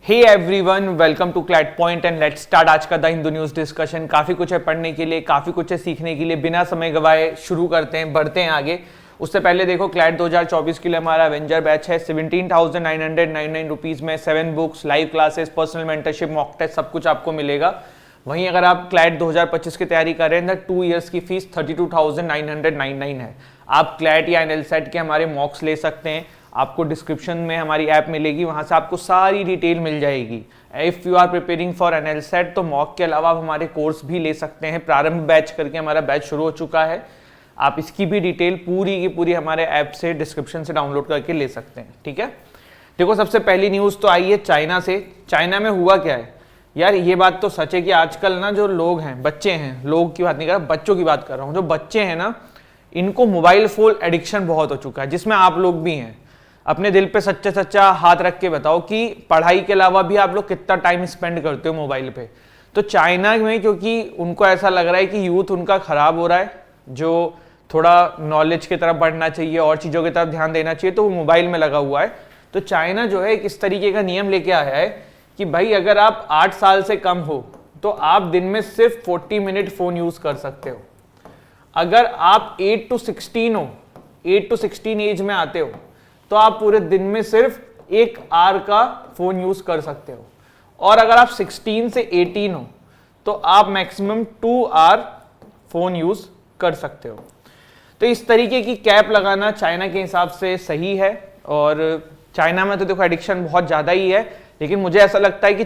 Hey everyone, welcome to CLAT point and let's start आज का the Hindu news discussion. काफी कुछ है पढ़ने के लिए, काफी कुछ है सीखने के लिए। बिना समय गवाए शुरू करते हैं, बढ़ते हैं आगे। उससे पहले देखो, क्लैट 2024 के लिए हमारा एवेंजर बैच है। 17,999 रुपीज में 7 books, live classes, personal mentorship, mock test, सब कुछ आपको मिलेगा। वहीं अगर आप क्लैट 2025 की तैयारी कर रहे हैं तो 2 ईयर्स की फीस 32,999 है। आप क्लैट या एनएलसेट के हमारे मॉक्स ले सकते हैं। आपको डिस्क्रिप्शन में हमारी ऐप मिलेगी, वहां से आपको सारी डिटेल मिल जाएगी। If you are preparing for NLSAT तो मॉक के अलावा आप हमारे कोर्स भी ले सकते हैं। प्रारंभ बैच करके हमारा बैच शुरू हो चुका है। आप इसकी भी डिटेल पूरी की पूरी हमारे ऐप से डिस्क्रिप्शन से डाउनलोड करके ले सकते हैं। ठीक है, देखो सबसे पहली न्यूज़ तो आई है चाइना से। चाइना में हुआ क्या है यार, ये बात तो सच है कि आजकल ना जो लोग हैं, बच्चे हैं, लोग की बात नहीं कर रहा, बच्चों की बात कर रहा हूँ। जो बच्चे हैं ना, इनको मोबाइल फोन एडिक्शन बहुत हो चुका है, जिसमें आप लोग भी हैं। अपने दिल पे सच्चा सच्चा हाथ रख के बताओ कि पढ़ाई के अलावा भी आप लोग कितना टाइम स्पेंड करते हो मोबाइल पे। तो चाइना में क्योंकि उनको ऐसा लग रहा है कि यूथ उनका खराब हो रहा है, जो थोड़ा नॉलेज की तरफ बढ़ना चाहिए और चीज़ों की तरफ ध्यान देना चाहिए, तो वो मोबाइल में लगा हुआ है। तो चाइना जो है एक इस तरीके का नियम लेके आया है कि भाई अगर आप 8 साल से कम हो तो आप दिन में सिर्फ 40 मिनट फ़ोन यूज़ कर सकते हो। अगर आप 8 to 16 हो, 8 to 16 एज में आते हो, तो आप पूरे दिन में सिर्फ 1 आवर का फोन यूज कर सकते हो। और अगर आप 16 से 18 हो तो आप मैक्सिमम 2 आवर फोन यूज कर सकते हो। तो इस तरीके की कैप लगाना चाइना के हिसाब से सही है। और चाइना में तो देखो एडिक्शन बहुत ज़्यादा ही है, लेकिन मुझे ऐसा लगता है कि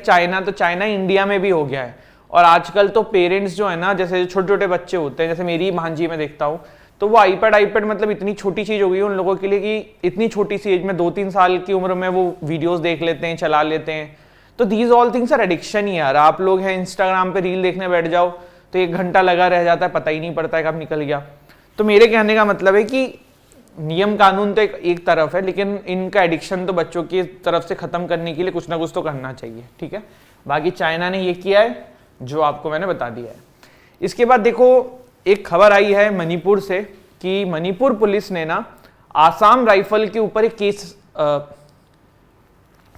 चाइना इंडिया में भी हो गया है। और आजकल तो पेरेंट्स जो है ना, जैसे छोटे छोटे बच्चे होते हैं, जैसे मेरी भांजी में देखता हूँ, तो वो आईपैड मतलब इतनी छोटी चीज़ हो गई है उन लोगों के लिए कि इतनी छोटी सी एज में 2-3 साल की उम्र में वो वीडियोस देख लेते हैं, चला लेते हैं। तो these all things are addiction ही यार। आप लोग हैं इंस्टाग्राम पे रील देखने बैठ जाओ तो 1 घंटा लगा रह जाता है, पता ही नहीं पड़ता है कब निकल गया। तो मेरे कहने का मतलब है कि नियम कानून तो एक तरफ है, लेकिन इनका एडिक्शन तो बच्चों की तरफ से ख़त्म करने के लिए कुछ ना कुछ तो करना चाहिए। ठीक है, बाकी चाइना ने ये किया है जो आपको मैंने बता दिया है। इसके बाद देखो, एक खबर आई है मणिपुर से कि मणिपुर पुलिस ने ना आसाम राइफल के ऊपर एक केस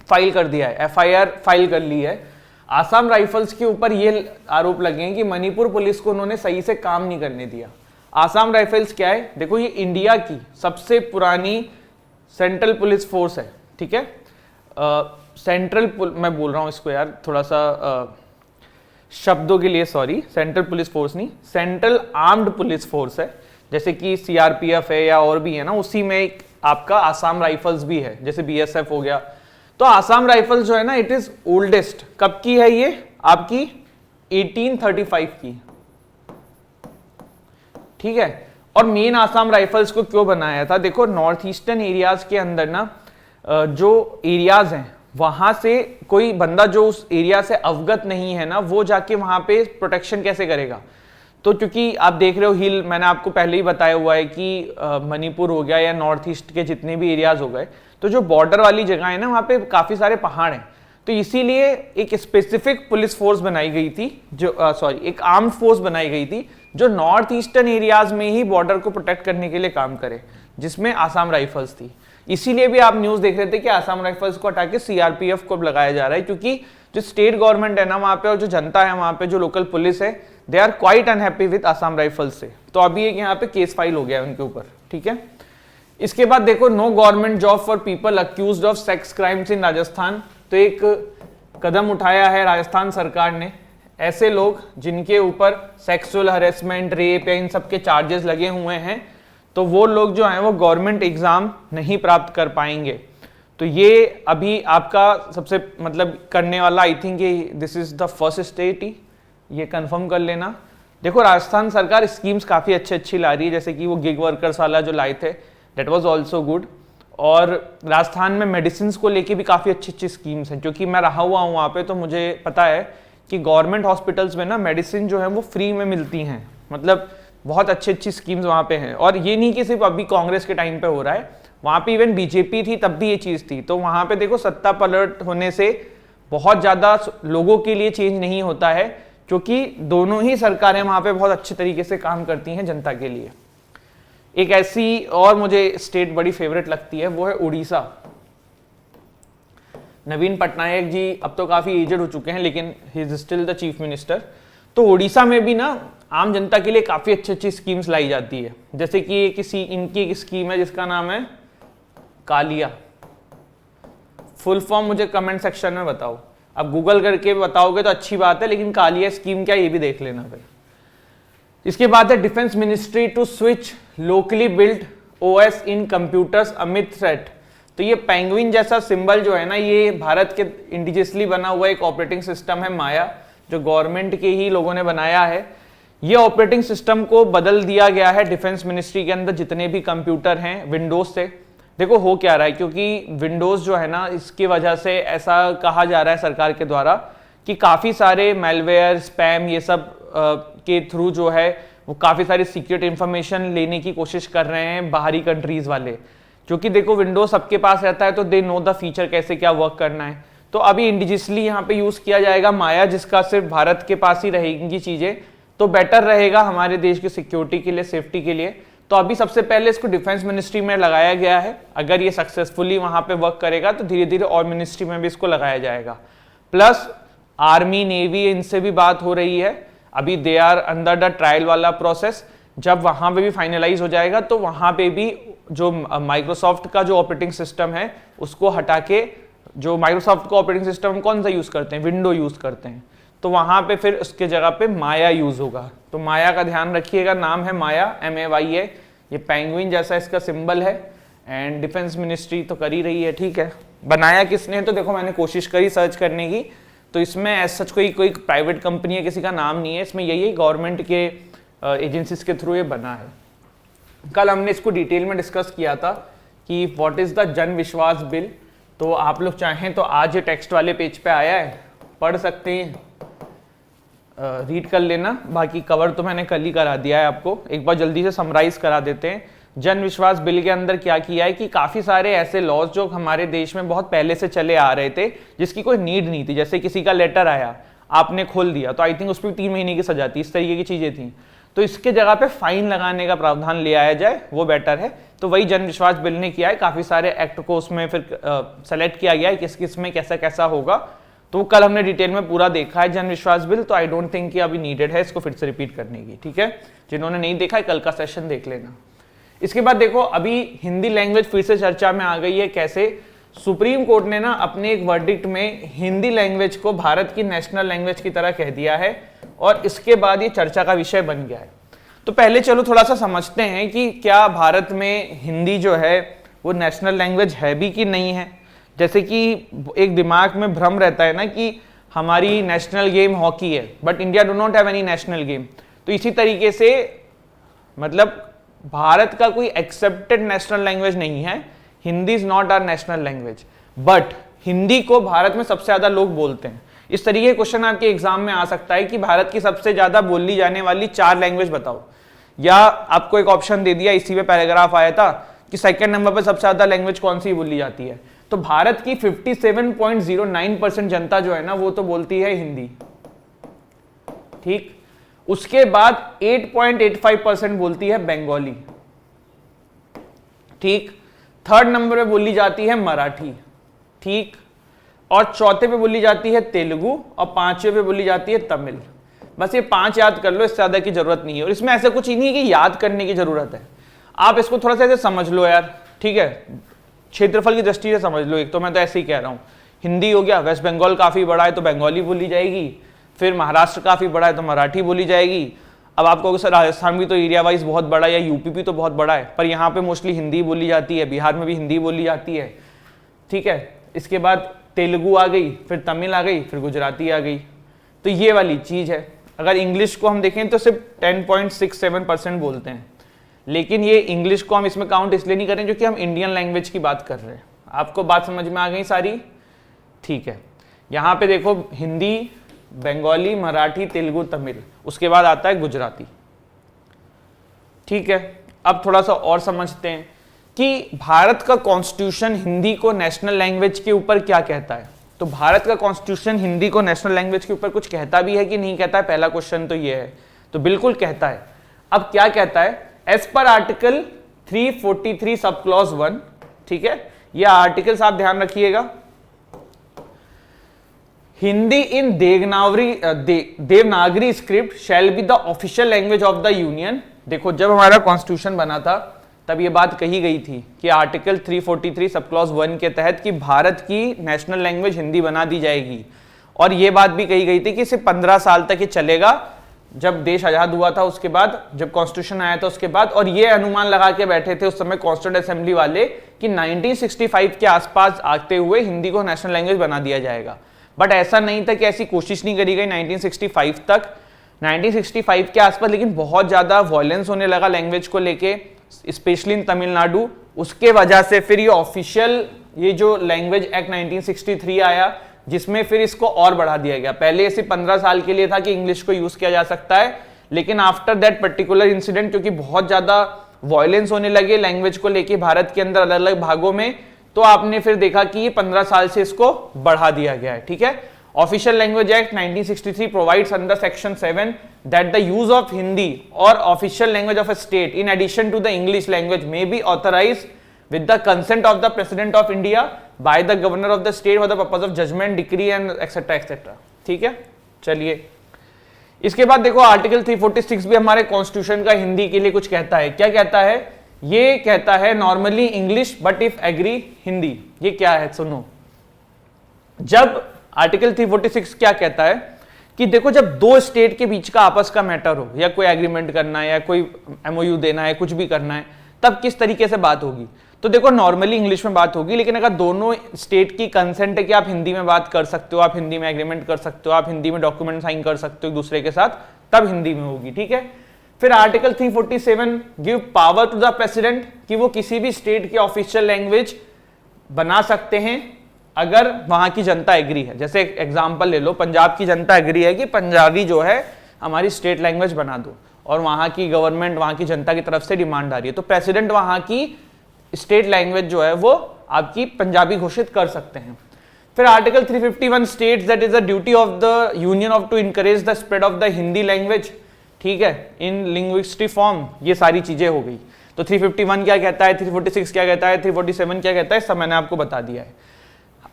फाइल कर दिया है, एफआईआर फाइल कर ली है। आसाम राइफल्स के ऊपर ये आरोप लगे हैं कि मणिपुर पुलिस को उन्होंने सही से काम नहीं करने दिया। आसाम राइफल्स क्या है, देखो ये इंडिया की सबसे पुरानी सेंट्रल पुलिस फोर्स है। ठीक है, मैं बोल रहा हूं इसको यार थोड़ा सा शब्दों के लिए सॉरी, सेंट्रल पुलिस फोर्स नहीं, सेंट्रल आर्म्ड पुलिस फोर्स है। जैसे कि सीआरपीएफ है या और भी है ना, उसी में एक आपका आसाम राइफल्स भी है, जैसे बीएसएफ हो गया। तो आसाम राइफल्स जो है ना, इट इज ओल्डेस्ट। कब की है ये? आपकी 1835 की। ठीक है, और मेन आसाम राइफल्स को क्यों बनाया था, देखो नॉर्थ ईस्टर्न एरियाज के अंदर ना जो एरियाज हैं, वहां से कोई बंदा जो उस एरिया से अवगत नहीं है ना, वो जाके वहां पे प्रोटेक्शन कैसे करेगा। तो क्योंकि आप देख रहे हो हिल, मैंने आपको पहले ही बताया हुआ है कि मणिपुर हो गया या नॉर्थ ईस्ट के जितने भी एरियाज हो गए, तो जो बॉर्डर वाली जगह है ना, वहाँ पे काफ़ी सारे पहाड़ हैं। तो इसीलिए एक स्पेसिफिक पुलिस फोर्स बनाई गई थी, जो एक आर्म्ड फोर्स बनाई गई थी जो नॉर्थ ईस्टर्न एरियाज में ही बॉर्डर को प्रोटेक्ट करने के लिए काम करे, जिसमें आसाम राइफल्स थी। इसीलिए भी आप न्यूज़ देख रहे थे कि आसाम राइफल्स को हटा के सीआरपीएफ को लगाया जा रहा है, क्योंकि जो स्टेट गवर्नमेंट है ना वहाँ पे, और जो जनता है वहाँ पे, जो लोकल पुलिस है, they are quite unhappy with Assam rifles से। तो अभी एक यहाँ पे केस फाइल हो गया है उनके ऊपर। ठीक है, इसके बाद देखो, no government job for people accused of sex crimes in Rajasthan. तो एक कदम उठाया है राजस्थान सरकार ने। ऐसे लोग जिनके ऊपर सेक्सुअल हरेसमेंट, रेप या इन सब के चार्जेस लगे हुए हैं, तो वो लोग जो हैं वो गवर्नमेंट एग्जाम नहीं प्राप्त कर पाएंगे। तो ये अभी आपका सबसे मतलब करने वाला, I think this is the first state ही, ये कंफर्म कर लेना। देखो राजस्थान सरकार स्कीम्स काफ़ी अच्छी ला रही है, जैसे कि वो गिग वर्कर्स वाला जो लाए थे, दैट वाज आल्सो गुड। और राजस्थान में मेडिसिन को लेके भी काफ़ी अच्छी स्कीम्स हैं, क्योंकि मैं रहा हुआ हूँ वहाँ पे, तो मुझे पता है कि गवर्नमेंट हॉस्पिटल्स में ना मेडिसिन जो है वो फ्री में मिलती हैं। मतलब बहुत अच्छी स्कीम्स वहाँ पे हैं। और ये नहीं कि सिर्फ अभी कांग्रेस के टाइम पे हो रहा है, वहाँ पे इवन बीजेपी थी तब भी ये चीज़ थी। तो वहाँ पे देखो सत्ता पलट होने से बहुत ज़्यादा लोगों के लिए चेंज नहीं होता है, क्योंकि दोनों ही सरकारें वहाँ पे बहुत अच्छे तरीके से काम करती हैं जनता के लिए। एक ऐसी और मुझे स्टेट बड़ी फेवरेट लगती है, वो है उड़ीसा। नवीन पटनायक जी अब तो काफ़ी एजड हो चुके हैं, लेकिन he is still the chief minister. तो उड़ीसा में भी ना आम जनता के लिए काफ़ी अच्छी अच्छी स्कीम्स लाई जाती है, जैसे कि इनकी एक स्कीम है जिसका नाम है कालिया। फुल फॉर्म मुझे कमेंट सेक्शन में बताओ, अब गूगल करके बताओगे तो अच्छी बात है, लेकिन कालिया स्कीम क्या ये भी देख लेना फिर। इसके बाद है defence ministry to switch locally build OS in computers amid threat. तो ये पेंगुइन जैसा सिंबल जो है ना, ये भारत के इंडिजियसली बना हुआ एक ऑपरेटिंग सिस्टम है माया, जो गवर्नमेंट के ही लोगों ने बनाया है। ये ऑपरेटिंग सिस्टम को बदल दिया गया है डिफेंस मिनिस्ट्री के अंदर जितने भी कंप्यूटर हैं विंडोज से। देखो हो क्या रहा है, क्योंकि विंडोज जो है ना, इसकी वजह से ऐसा कहा जा रहा है सरकार के द्वारा कि काफ़ी सारे मेलवेयर, स्पैम, ये सब के थ्रू जो है वो काफ़ी सारी सीक्रेट इंफॉर्मेशन लेने की कोशिश कर रहे हैं बाहरी कंट्रीज वाले। क्योंकि देखो विंडोज सबके पास रहता है तो दे नो द फीचर कैसे क्या वर्क करना है। तो अभी इंडिजियसली यहाँ पे यूज़ किया जाएगा माया, जिसका सिर्फ भारत के पास ही रहेंगी चीज़ें, तो बेटर रहेगा हमारे देश की सिक्योरिटी के लिए, सेफ्टी के लिए। तो अभी सबसे पहले इसको डिफेंस मिनिस्ट्री में लगाया गया है। अगर ये सक्सेसफुली वहाँ पे वर्क करेगा तो धीरे धीरे और मिनिस्ट्री में भी इसको लगाया जाएगा। प्लस आर्मी, नेवी, इनसे भी बात हो रही है। अभी they are under the trial वाला प्रोसेस। जब वहाँ पे भी फाइनलाइज हो जाएगा तो वहाँ पे भी जो माइक्रोसॉफ्ट का जो ऑपरेटिंग सिस्टम है उसको हटा के, जो माइक्रोसॉफ्ट का ऑपरेटिंग सिस्टम कौन सा यूज़ करते हैं, विंडो यूज़ करते हैं, तो वहाँ पे फिर उसके जगह पे माया यूज़ होगा। तो माया का ध्यान रखिएगा, नाम है माया, MAYA। ये पेंगुइन जैसा इसका सिंबल है। एंड डिफेंस मिनिस्ट्री तो कर ही रही है, ठीक है। बनाया किसने, तो देखो मैंने कोशिश करी सर्च करने की, तो इसमें एज सच कोई प्राइवेट कंपनी है, किसी का नाम नहीं है इसमें, यही गवर्नमेंट के एजेंसीज के थ्रू ये बना है। कल हमने इसको डिटेल में डिस्कस किया था कि व्हाट इज़ द जन विश्वास बिल। तो आप लोग चाहें तो आज ये टेक्स्ट वाले पेज पे आया है, पढ़ सकते हैं, रीड कर लेना। बाकी कवर तो मैंने कल ही करा दिया है आपको, एक बार जल्दी से समराइज करा देते हैं। जन विश्वास बिल के अंदर क्या किया है कि काफ़ी सारे ऐसे लॉज जो हमारे देश में बहुत पहले से चले आ रहे थे, जिसकी कोई नीड नहीं थी, जैसे किसी का लेटर आया आपने खोल दिया तो आई थिंक उस पर 3 महीने की सजा थी, इस तरीके की चीज़ें थी। तो इसके जगह पे फाइन लगाने का प्रावधान ले आया जाए, वो बेटर है। तो वही जन विश्वास बिल ने किया है, काफ़ी सारे एक्ट को उसमें फिर सेलेक्ट किया गया है किस किस में कैसा कैसा होगा। तो कल हमने डिटेल में पूरा देखा है जन विश्वास बिल, तो आई डोंट थिंक कि अभी नीडेड है इसको फिर से रिपीट करने की, ठीक है। जिन्होंने नहीं देखा है कल का सेशन देख लेना। इसके बाद देखो अभी हिंदी लैंग्वेज फिर से चर्चा में आ गई है। कैसे, सुप्रीम कोर्ट ने ना अपने एक वर्डिक्ट में हिंदी लैंग्वेज को भारत की नेशनल लैंग्वेज की तरह कह दिया है, और इसके बाद ये चर्चा का विषय बन गया है। तो पहले चलो थोड़ा सा समझते हैं कि क्या भारत में हिंदी जो है वो नेशनल लैंग्वेज है भी कि नहीं है। जैसे कि एक दिमाग में भ्रम रहता है ना कि हमारी नेशनल गेम हॉकी है, but India do not have any national game. तो इसी तरीके से मतलब भारत का कोई एक्सेप्टेड नेशनल लैंग्वेज नहीं है, Hindi is not our national language, but Hindi को भारत में सबसे ज्यादा लोग बोलते हैं। इस तरीके के क्वेश्चन आपके एग्जाम में आ सकता है कि भारत की सबसे ज्यादा बोली जाने वाली 4 लैंग्वेज बताओ, या आपको एक ऑप्शन दे दिया, इसी पे पैराग्राफ आया था कि सेकंड नंबर पर सबसे ज्यादा लैंग्वेज कौन सी बोली जाती है। तो भारत की 57.09% जनता जो है ना वो तो बोलती है हिंदी, ठीक। उसके बाद 8.85% बोलती है बंगाली, ठीक। थर्ड नंबर पे बोली जाती है मराठी, ठीक। और चौथे पे बोली जाती है तेलुगु, और 5वें पे बोली जाती है तमिल। बस ये 5 याद कर लो, इससे ज्यादा की जरूरत नहीं है। और इसमें ऐसा कुछ ही नहीं है कि याद करने की जरूरत है, आप इसको थोड़ा सा ऐसे समझ लो यार, ठीक है। क्षेत्रफल की दृष्टि से समझ लो। एक तो मैं तो ऐसे ही कह रहा हूँ, हिंदी हो गया, वेस्ट बंगाल काफी बड़ा है तो बंगाली बोली जाएगी, फिर महाराष्ट्र काफी बड़ा है तो मराठी बोली जाएगी। अब आपको सर राजस्थान भी तो एरिया वाइज बहुत बड़ा है, या यूपी भी तो बहुत बड़ा है, पर यहाँ पे मोस्टली हिंदी बोली जाती है, बिहार में भी हिंदी बोली जाती है, ठीक है। इसके बाद तेलुगु आ गई, फिर तमिल आ गई, फिर गुजराती आ गई। तो ये वाली चीज़ है। अगर इंग्लिश को हम देखें तो सिर्फ 10.67% बोलते हैं, लेकिन ये इंग्लिश को हम इसमें काउंट इसलिए नहीं करें क्योंकि हम इंडियन लैंग्वेज की बात कर रहे हैं। आपको बात समझ में आ गई सारी, ठीक है। यहाँ पे देखो हिंदी, बंगाली, मराठी, तेलुगु, तमिल, उसके बाद आता है गुजराती, ठीक है। अब थोड़ा सा और समझते हैं कि भारत का कॉन्स्टिट्यूशन हिंदी को नेशनल लैंग्वेज के ऊपर क्या कहता है। तो भारत का कॉन्स्टिट्यूशन हिंदी को नेशनल लैंग्वेज के ऊपर कुछ कहता भी है कि नहीं कहता है, पहला क्वेश्चन तो ये है। तो बिल्कुल कहता है। अब क्या कहता है, as per article 343 sub clause 1, ठीक है। ये आर्टिकल्स आप ध्यान रखिएगा, Hindi in Devanagari script shall be the official language of the union. देखो जब हमारा कॉन्स्टिट्यूशन बना था तब ये बात कही गई थी कि आर्टिकल 343 सब क्लॉज 1 के तहत कि भारत की नेशनल लैंग्वेज हिंदी बना दी जाएगी, और ये बात भी कही गई थी कि सिर्फ 15 साल तक ये चलेगा, जब देश आजाद हुआ था उसके बाद, जब कॉन्स्टिट्यूशन आया था उसके बाद। और ये अनुमान लगा के बैठे थे उस समय कॉन्स्टिट्यूंट असेंबली वाले कि 1965 के आसपास आते हुए हिंदी को नेशनल लैंग्वेज बना दिया जाएगा। बट ऐसा नहीं था कि ऐसी कोशिश नहीं करी गई 1965 तक, 1965 के आसपास लेकिन बहुत ज्यादा वायलेंस होने लगा लैंग्वेज को लेके, स्पेशली इन तमिलनाडु। उसके वजह से फिर ये ऑफिशियल ये जो लैंग्वेज एक्ट 1963 आया, जिसमें फिर इसको और बढ़ा दिया गया। पहले सिर्फ 15 साल के लिए था कि इंग्लिश को यूज किया जा सकता है, लेकिन आफ्टर दैट पर्टिकुलर इंसिडेंट, क्योंकि बहुत ज्यादा वायलेंस होने लगे लैंग्वेज को लेके भारत के अंदर अलग अलग भागों में, तो आपने फिर देखा कि ये 15 साल से इसको बढ़ा दिया गया है। ठीक है, official language act 1963 provides under section 7 that the use of Hindi और official language of a state in addition to the English language may be authorised with the consent of the president of India by the governor of the state for the purpose of judgment, decree and etc etc। ठीक है, चलिए इसके बाद देखो article 346 भी हमारे constitution का हिंदी के लिए कुछ कहता है। क्या कहता है? ये कहता है normally English but if agree Hindi. ये क्या है सुनो, जब आर्टिकल 346 क्या कहता है कि देखो जब दो स्टेट के बीच का आपस का मैटर हो, या कोई एग्रीमेंट करना है या कोई एमओयू देना है, कुछ भी करना है, तब किस तरीके से बात होगी। तो देखो नॉर्मली इंग्लिश में बात होगी, लेकिन अगर दोनों स्टेट की कंसेंट है कि आप हिंदी में बात कर सकते हो, आप हिंदी में एग्रीमेंट कर सकते हो, आप हिंदी में डॉक्यूमेंट साइन कर सकते हो एक दूसरे के साथ, तब हिंदी में होगी। ठीक है, फिर article 347 give power to the president कि वो किसी भी स्टेट की ऑफिशियल लैंग्वेज बना सकते हैं अगर वहां की जनता एग्री है। जैसे एग्जाम्पल ले लो, पंजाब की जनता एग्री है कि पंजाबी जो है हमारी स्टेट लैंग्वेज बना दो, और वहां की गवर्नमेंट, वहां की जनता की तरफ से डिमांड आ रही है, तो प्रेसिडेंट वहां की स्टेट लैंग्वेज जो है वो आपकी पंजाबी घोषित कर सकते हैं। फिर article 351 states that is the duty of the union of to encourage the spread of the Hindi language, ठीक है, इन लिंग्विस्टिक फॉर्म। ये सारी चीजें हो गई। तो 351 क्या कहता है, 346 क्या कहता है, 347 क्या कहता है, सब मैंने आपको बता दिया है।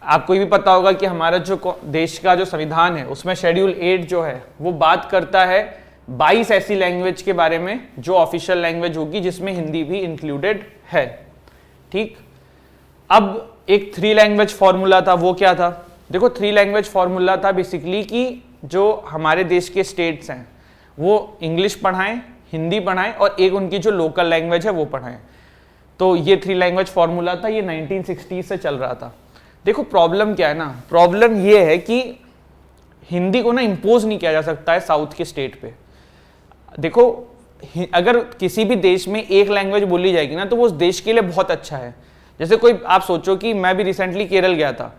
आपको ये भी पता होगा कि हमारा जो देश का जो संविधान है उसमें शेड्यूल 8 जो है वो बात करता है 22 ऐसी लैंग्वेज के बारे में जो ऑफिशियल लैंग्वेज होगी, जिसमें हिंदी भी इंक्लूडेड है। ठीक, अब एक 3 लैंग्वेज फॉर्मूला था, वो क्या था? देखो 3 लैंग्वेज फॉर्मूला था बेसिकली कि जो हमारे देश के स्टेट्स हैं वो इंग्लिश पढ़ाएं, हिंदी पढ़ाएं, और एक उनकी जो लोकल लैंग्वेज है वो पढ़ाएं। तो ये 3 लैंग्वेज फॉर्मूला था, ये 1960 से चल रहा था। देखो प्रॉब्लम क्या है ना, प्रॉब्लम ये है कि हिंदी को ना इम्पोज नहीं किया जा सकता है साउथ के स्टेट पे। देखो अगर किसी भी देश में एक लैंग्वेज बोली जाएगी ना तो वो उस देश के लिए बहुत अच्छा है। जैसे कोई आप सोचो कि मैं भी रिसेंटली केरल गया था,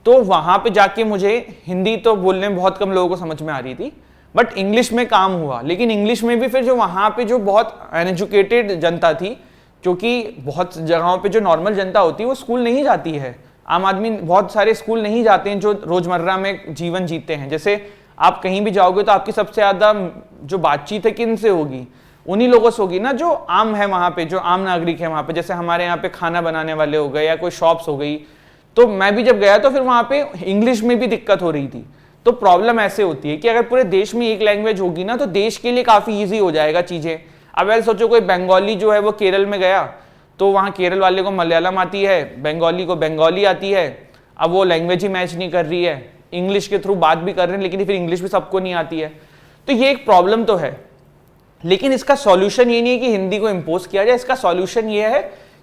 तो वहां पे जाके मुझे हिंदी तो बोलने में बहुत कम लोगों को समझ में आ रही थी, बट इंग्लिश में काम हुआ। लेकिन इंग्लिश में भी फिर जो वहां पे जो बहुत अनएजुकेटेड जनता थी, क्योंकि बहुत जगहों पे जो नॉर्मल जनता होती है वो स्कूल नहीं जाती है, आम आदमी बहुत सारे स्कूल नहीं जाते हैं जो रोजमर्रा में जीवन जीते हैं। जैसे आप कहीं भी जाओगे तो आपकी सबसे ज्यादा जो बातचीत है किन से होगी, उन्हीं लोगों से होगी ना जो आम है वहां पे, जो आम नागरिक है वहां पे। जैसे हमारे यहाँ पे खाना बनाने वाले हो गए या कोई शॉप्स हो गई, तो मैं भी जब गया तो फिर वहां पे इंग्लिश में भी दिक्कत हो रही थी। तो प्रॉब्लम ऐसे होती है कि अगर पूरे देश में एक लैंग्वेज होगी ना तो देश के लिए काफी ईजी हो जाएगा चीजें। अब ऐसे सोचो कोई बंगाली जो है वो केरल में गया, तो वहाँ केरल वाले को मलयालम आती है, बंगाली को बंगाली आती है, अब वो लैंग्वेज ही मैच नहीं कर रही है, इंग्लिश के थ्रू बात भी कर रहे हैं लेकिन फिर इंग्लिश भी सबको नहीं आती है। तो ये एक प्रॉब्लम तो है, लेकिन इसका सॉल्यूशन ये नहीं है कि हिंदी को इम्पोज किया जाए। इसका सॉल्यूशन ये है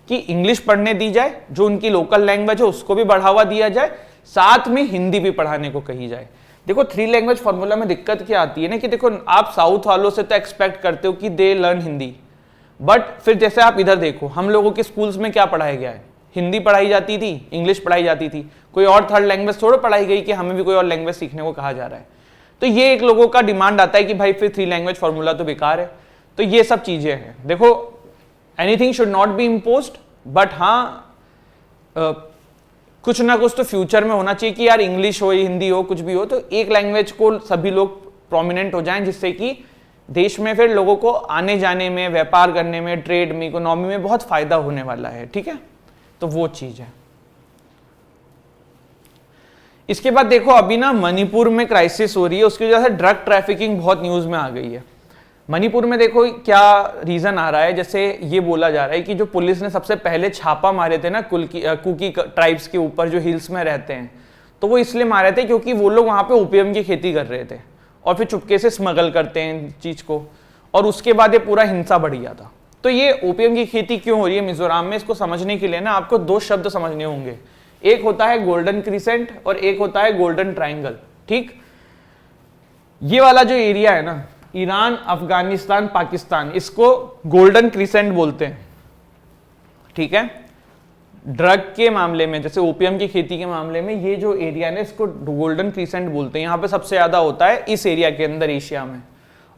कि इंग्लिश पढ़ने दी जाए, जो उनकी लोकल लैंग्वेज है उसको भी बढ़ावा दिया जाए, साथ में हिंदी भी पढ़ाने को कही जाए। देखो 3 लैंग्वेज फॉर्मूला में दिक्कत क्या आती है ना कि देखो आप साउथ वालों से तो एक्सपेक्ट करते हो कि दे लर्न हिंदी, बट फिर जैसे आप इधर देखो हम लोगों के स्कूल्स में क्या पढ़ाया गया है, हिंदी पढ़ाई जाती थी, इंग्लिश पढ़ाई जाती थी, कोई और थर्ड लैंग्वेज थोड़ा पढ़ाई गई कि हमें भी कोई और लैंग्वेज सीखने को कहा जा रहा है। तो ये एक लोगों का डिमांड आता है कि भाई फिर 3 लैंग्वेज फॉर्मूला तो बेकार है। तो ये सब चीजें हैं। देखो anything should not be imposed, but हाँ कुछ ना कुछ तो फ्यूचर में होना चाहिए कि यार इंग्लिश हो हिंदी हो कुछ भी हो, तो एक लैंग्वेज को सभी लोग प्रोमिनेंट हो जाएं, जिससे कि देश में फिर लोगों को आने जाने में, व्यापार करने में, ट्रेड में, इकोनॉमी में बहुत फायदा होने वाला है। ठीक है, तो वो चीज है। इसके बाद देखो अभी ना मणिपुर में क्राइसिस हो रही है, उसकी वजह से ड्रग ट्रैफिकिंग बहुत न्यूज में आ गई है। मणिपुर में देखो क्या रीजन आ रहा है, जैसे ये बोला जा रहा है कि जो पुलिस ने सबसे पहले छापा मारे थे ना कुकी ट्राइब्स के ऊपर जो हिल्स में रहते हैं, तो वो इसलिए मारे थे क्योंकि वो लोग वहां पे ओपियम की खेती कर रहे थे और फिर चुपके से स्मगल करते हैं चीज को, और उसके बाद ये पूरा हिंसा बढ़ गया था। तो ये ओपियम की खेती क्यों हो रही है मिजोरम में, इसको समझने के लिए ना आपको दो शब्द समझने होंगे, एक होता है गोल्डन क्रिसेंट और एक होता है गोल्डन ट्राइंगल। ठीक, ये वाला जो एरिया है ना, ईरान, अफगानिस्तान, पाकिस्तान, इसको गोल्डन क्रिसेंट बोलते हैं। ठीक है, ड्रग के मामले में जैसे ओपियम की खेती के मामले में ये जो एरिया है ना, इसको गोल्डन क्रिसेंट बोलते हैं। यहाँ पे सबसे ज्यादा होता है इस एरिया के अंदर एशिया में,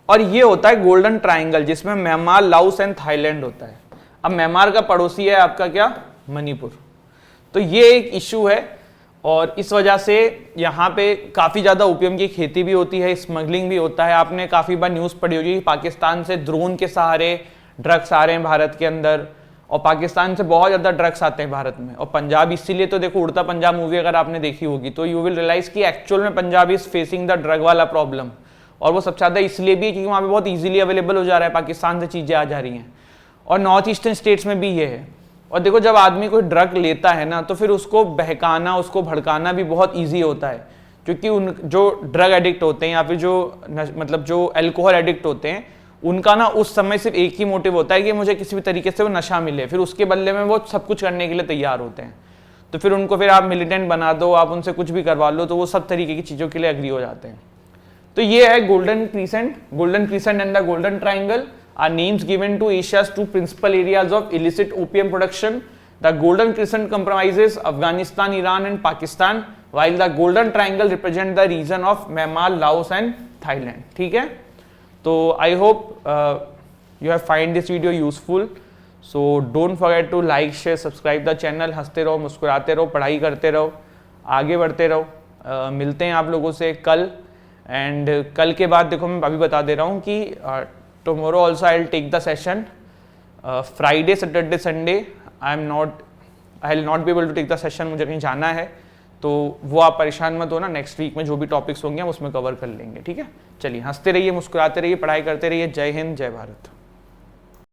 और ये होता है गोल्डन ट्राइंगल जिसमें म्यांमार, लाओस एंड थाईलैंड होता है। अब म्यांमार का पड़ोसी है आपका क्या, मणिपुर। तो ये एक इशू है और इस वजह से यहाँ पे काफ़ी ज़्यादा ओपियम की खेती भी होती है, स्मगलिंग भी होता है। आपने काफ़ी बार न्यूज़ पढ़ी होगी पाकिस्तान से ड्रोन के सहारे ड्रग्स आ रहे हैं भारत के अंदर, और पाकिस्तान से बहुत ज़्यादा ड्रग्स आते हैं भारत में। और पंजाब इसीलिए तो देखो, उड़ता पंजाब मूवी अगर आपने देखी होगी तो यू विल रियलाइज कि एक्चुअल में Punjab is facing the drug वाला प्रॉब्लम, और वो सबसे ज़्यादा इसलिए भी क्योंकि वहाँ पे बहुत ईजिली अवेलेबल हो जा रहा है, पाकिस्तान से चीज़ें आ जा रही हैं, और नॉर्थ ईस्टर्न स्टेट्स में भी ये है। और देखो जब आदमी कोई ड्रग लेता है ना, तो फिर उसको बहकाना, उसको भड़काना भी बहुत ईजी होता है, क्योंकि उन जो ड्रग एडिक्ट होते हैं या फिर जो मतलब जो अल्कोहल एडिक्ट होते हैं, उनका ना उस समय सिर्फ एक ही मोटिव होता है कि मुझे किसी भी तरीके से वो नशा मिले, फिर उसके बदले में वो सब कुछ करने के लिए तैयार होते हैं। तो फिर उनको फिर आप मिलिटेंट बना दो, आप उनसे कुछ भी करवा लो, तो वो सब तरीके की चीज़ों के लिए एग्री हो जाते हैं। तो ये है golden crescent and the golden triangle are names given to Asia's two principal areas of illicit opium production. The Golden Crescent comprises Afghanistan, Iran and Pakistan, while the Golden Triangle represent the region of Myanmar, Laos and Thailand. ठीक है, तो I hope you have find this video useful. So don't forget to like, share, subscribe the channel. हंसते रहो, मुस्कुराते रहो, पढ़ाई करते रहो, आगे बढ़ते रहो। मिलते हैं आप लोगों से कल, एंड कल के बाद देखो मैं अभी बता दे रहा हूँ कि tomorrow also I'll take the session. Friday, Saturday, Sunday I'll not be able to take the session, मुझे कहीं जाना है, तो वो आप परेशान मत हो ना। नेक्स्ट वीक में जो भी टॉपिक्स होंगे हम उसमें कवर कर लेंगे। ठीक है, चलिए हंसते रहिए, मुस्कुराते रहिए, पढ़ाई करते रहिए। जय हिंद, जय भारत।